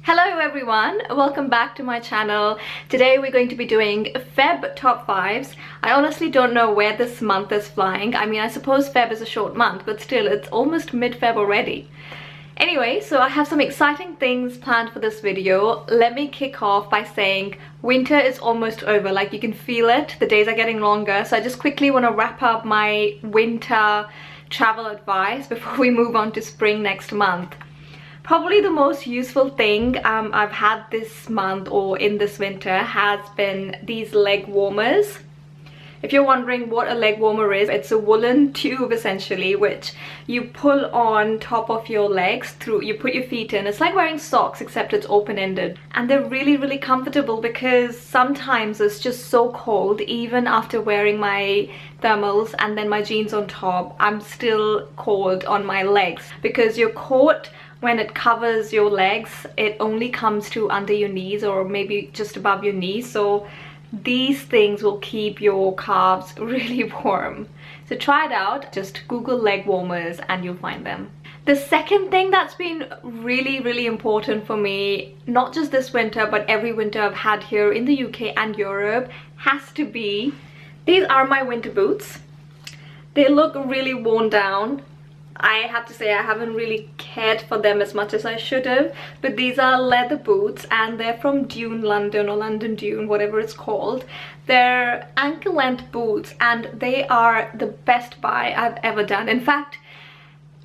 Hello everyone, welcome back to my channel. Today we're going to be doing Feb top 5s. I honestly don't know where this month is flying. I mean, I suppose Feb is a short month, but still it's almost mid-Feb already. Anyway, so I have some exciting things planned for this video. Let me kick off by saying winter is almost over. Like, you can feel it, the days are getting longer. So I just quickly want to wrap up my winter travel advice before we move on to spring next month. Probably the most useful thing I've had this month or in this winter has been these leg warmers. If you're wondering what a leg warmer is, it's a woolen tube essentially which you pull on top of your legs you put your feet in. It's like wearing socks except it's open-ended, and they're really comfortable because sometimes it's just so cold. Even after wearing my thermals and then my jeans on top, I'm still cold on my legs because your coat, when it covers your legs, it only comes to under your knees or maybe just above your knees. So these things will keep your calves really warm. So try it out. Just Google leg warmers and you'll find them. The second thing that's been really important for me, not just this winter but every winter I've had here in the UK and Europe, has to be, these are my winter boots. They look really worn down. I have to say I haven't really cared for them as much as I should have, but these are leather boots and they're from Dune London, or London Dune, whatever it's called. They're ankle length boots and they are the best buy I've ever done. In fact,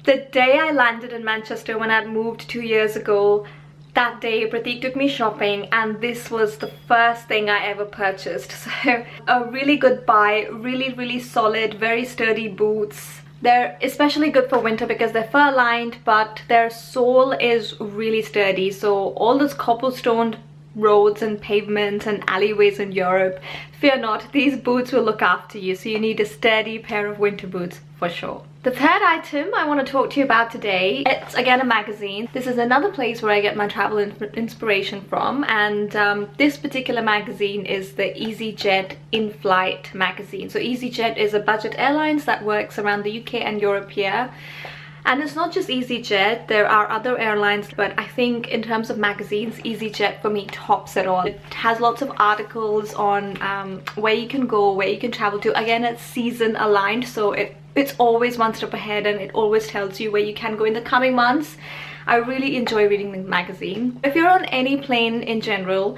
the day I landed in Manchester when I'd moved 2 years ago, that day Pratik took me shopping and this was the first thing I ever purchased. So a really good buy, really solid, very sturdy boots. They're especially good for winter because they're fur lined, but their sole is really sturdy. So all those cobblestone roads and pavements and alleyways in Europe, fear not, these boots will look after you. So you need a sturdy pair of winter boots for sure. The third item I want to talk to you about today, it's again a magazine. This is another place where I get my travel inspiration from, and this particular magazine is the EasyJet in-flight magazine. So EasyJet is a budget airlines that works around the UK and Europe here. And it's not just EasyJet, there are other airlines, but I think in terms of magazines, EasyJet for me tops it all. It has lots of articles on where you can go, where you can travel to. Again, it's season aligned, so it's always one step ahead and it always tells you where you can go in the coming months. I really enjoy reading the magazine. If you're on any plane in general,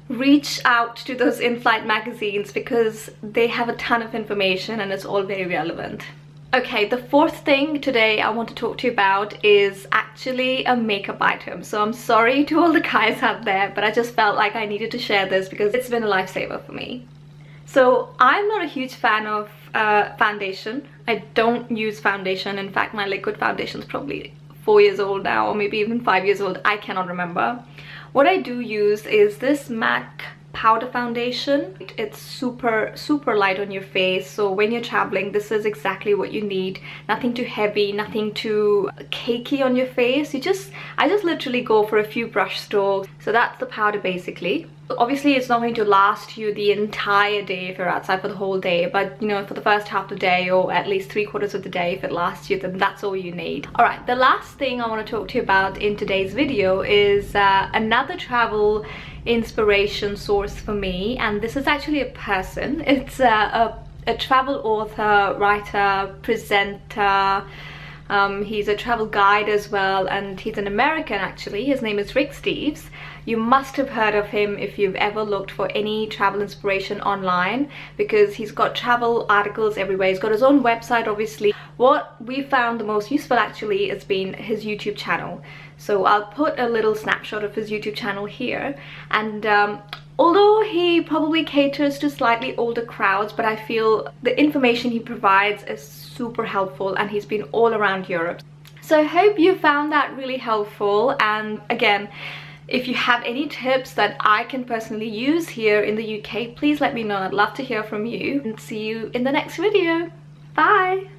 reach out to those in-flight magazines because they have a ton of information and it's all very relevant. Okay, the fourth thing today I want to talk to you about is actually a makeup item. So I'm sorry to all the guys out there, but I just felt like I needed to share this because it's been a lifesaver for me. So I'm not a huge fan of foundation. I don't use foundation. In fact, my liquid foundation is probably 4 years old now, or maybe even 5 years old. I cannot remember. What I do use is this MAC powder foundation. It's super light on your face, so when you're traveling, this is exactly what you need. Nothing too heavy, nothing too cakey on your face. I just literally go for a few brush strokes. So that's the powder basically. Obviously it's not going to last you the entire day if you're outside for the whole day, but you know, for the first half of the day or at least 3/4 of the day, if it lasts you, then that's all you need. All right, the last thing I want to talk to you about in today's video is another travel inspiration source for me, and this is actually a person. It's a travel author, writer, presenter. He's a travel guide as well, and he's an American actually. His name is Rick Steves. You must have heard of him if you've ever looked for any travel inspiration online, because he's got travel articles everywhere. He's got his own website obviously. What we found the most useful actually has been his YouTube channel. So I'll put a little snapshot of his YouTube channel here, and although he probably caters to slightly older crowds, but I feel the information he provides is super helpful, and he's been all around Europe. So I hope you found that really helpful, and again, if you have any tips that I can personally use here in the UK, please let me know. I'd love to hear from you, and see you in the next video. Bye!